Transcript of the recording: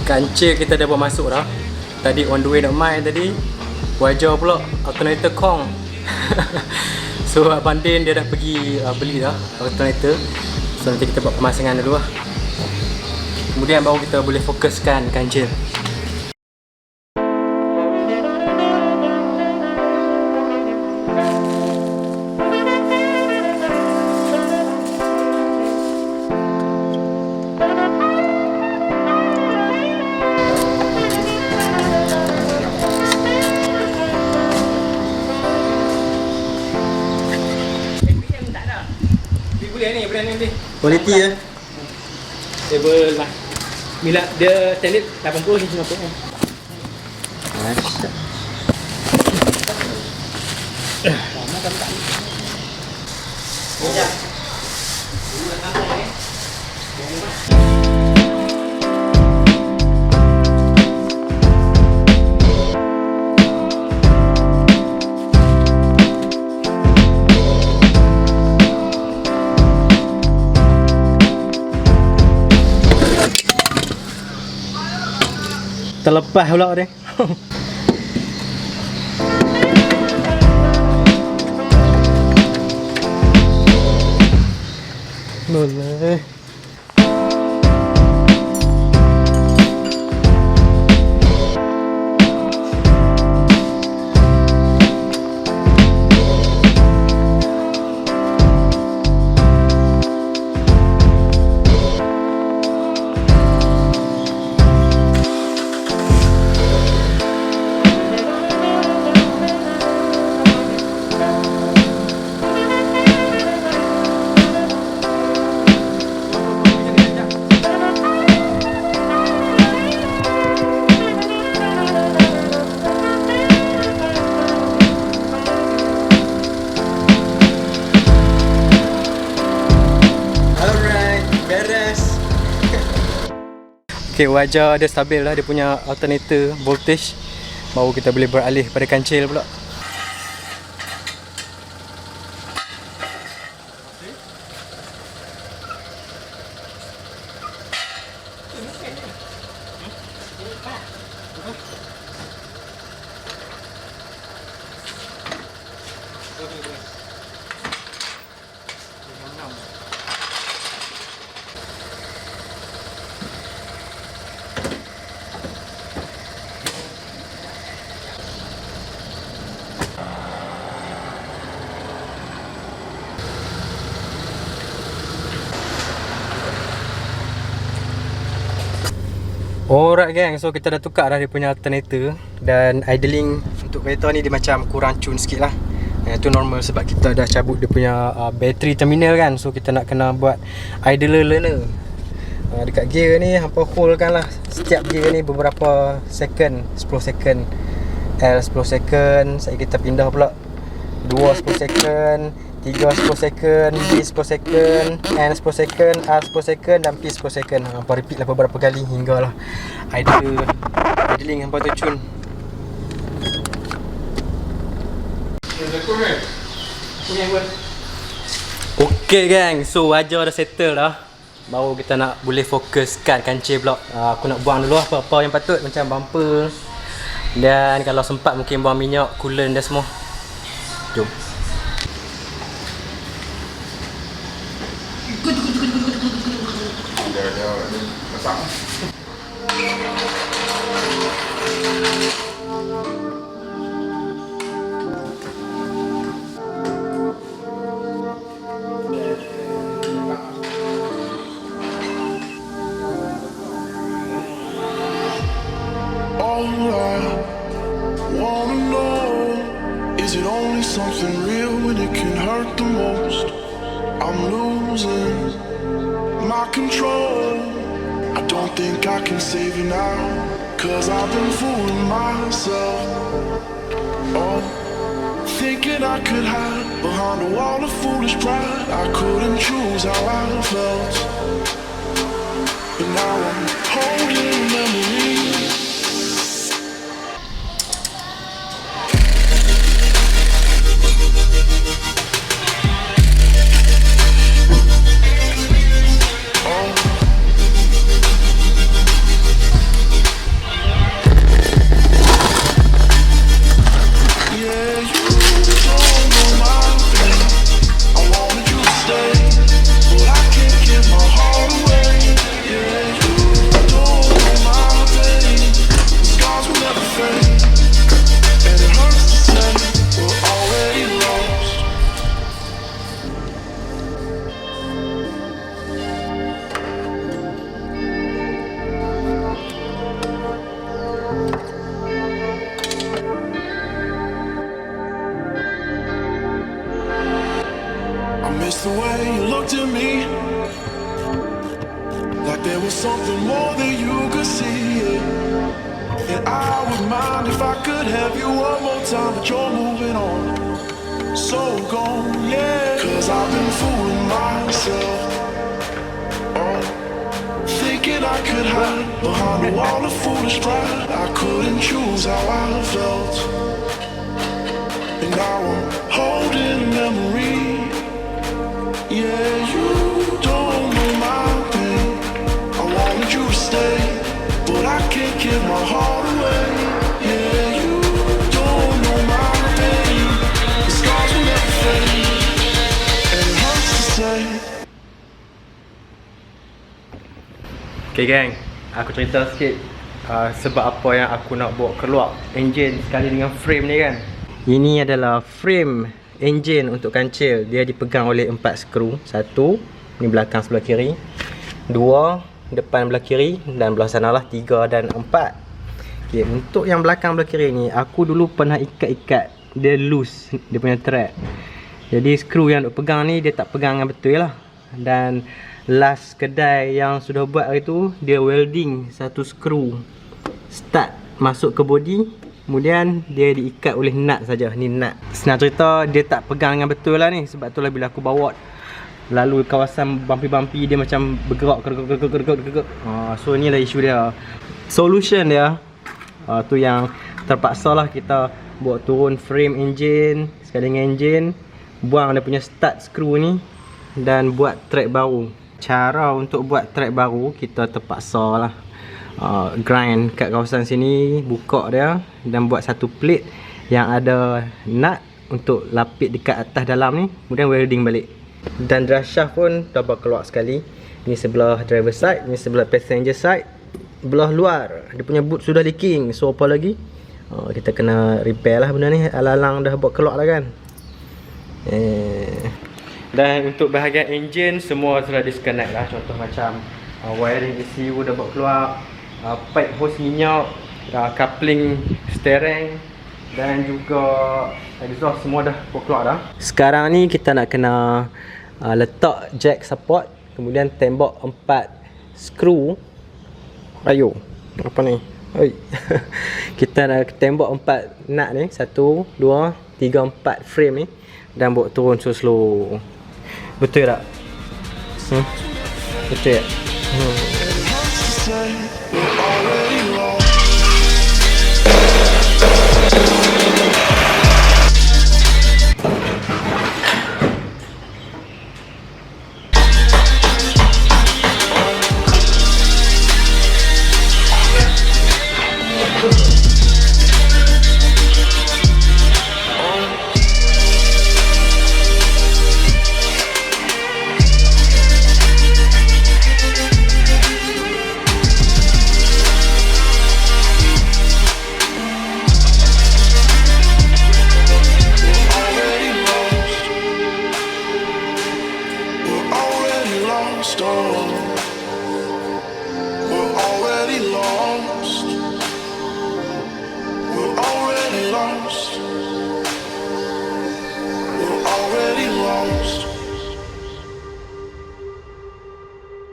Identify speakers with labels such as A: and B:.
A: Kancil kita dah buat masuk dah. Tadi on the way nak main tadi, wajar pula alternator kong. So Abang Din dia dah pergi beli dah alternator. So nanti kita buat pemasangan dulu lah. Kemudian baru kita boleh fokuskan kancil. Kualiti ya. Table lah. Bila dia standard 80 hingga 90. Lama kan tak. Ya. Terlepas pula dia. Boleh. Okay, wajar dia stabil lah, dia punya alternator voltage. Baru kita boleh beralih pada kancil pula. Alright gang, so kita dah tukar dah dia punya alternator. Dan idling untuk kereta ni dia macam kurang cun sikit lah. Itu normal sebab kita dah cabut dia punya battery terminal kan. So kita nak kena buat idler learner. Dekat gear ni hampa hold kan lah. Setiap gear ni beberapa second, 10 second, L 10 second. Saya kita pindah pula 2 10 second, 3 10 second, B 10 second, N 10 second, R 10 second dan P 10 second. Hampa repeat lah beberapa kali hinggalah idling hampa tu cun. Okay gang, so wajar dah settle dah. Baru kita nak boleh fokuskan kancil pula. Aku nak buang dulu apa-apa yang patut, macam bumper. Dan kalau sempat mungkin buang minyak, coolant dan semua. Jom.
B: Is it only something real when it can hurt the most? I'm losing my control. I don't think I can save you now, 'cause I've been fooling myself. Oh, thinking I could hide behind a wall of foolish pride. I couldn't choose how I felt, but now I'm holding memories. I would mind if I could have you one more time, but you're moving on, so gone, yeah. Cause I've been fooling myself, oh, thinking I could hide behind a wall of foolish pride. I couldn't choose how I felt, and now I'm holding a memory. Yeah, you don't know my pain. I wanted you to stay, but I can't give my heart away. Yeah, you don't know my pain. The scars will never fade, and it hurts to say.
A: Okay gang, aku cerita sikit sebab apa yang aku nak bawa keluar enjin sekali dengan frame ni kan. Ini adalah frame enjin untuk kancil. Dia dipegang oleh 4 skru. 1, ni belakang sebelah kiri, 2 depan belah kiri, dan belah sana lah 3 dan 4. Okay, untuk yang belakang belah kiri ni, aku dulu pernah ikat-ikat, dia loose, dia punya thread. Jadi skru yang duk pegang ni, dia tak pegang dengan betul lah. Dan last kedai yang sudah buat hari tu, dia welding satu skru start masuk ke body, kemudian dia diikat oleh nut saja. Ni nut. Senang cerita, dia tak pegang dengan betul lah ni. Sebab tu lah bila aku bawa lalu kawasan bumpy-bumpy, dia macam bergerak. So inilah isu dia. Solution dia, tu yang terpaksa lah kita bawa turun frame engine sekali dengan engine, buang dia punya start skru ni dan buat track baru. Cara untuk buat track baru, kita terpaksa lah grind kat kawasan sini, buka dia dan buat satu plate yang ada nut untuk lapik dekat atas dalam ni, kemudian welding balik. Dan drive shaft pun dah keluar sekali. Ni sebelah driver side, ni sebelah passenger side. Belah luar dia punya boot sudah leaking. So apa lagi? Kita kena repair lah benda ni. Alang-alang dah buat keluar lah kan. Dan untuk bahagian engine semua sudah disconnect lah. Contoh macam wiring ECU dah buat keluar, pipe hose minyak, coupling steering dan juga exhaust semua dah buat keluar dah. Sekarang ni kita nak kena letak jack support, kemudian tembok 4 skru. Ayo, apa ni? Oi. Kita nak tembok 4 nut ni, 1, 2, 3, 4 frame ni dan buat turun slow. Betul tak? Betul tak?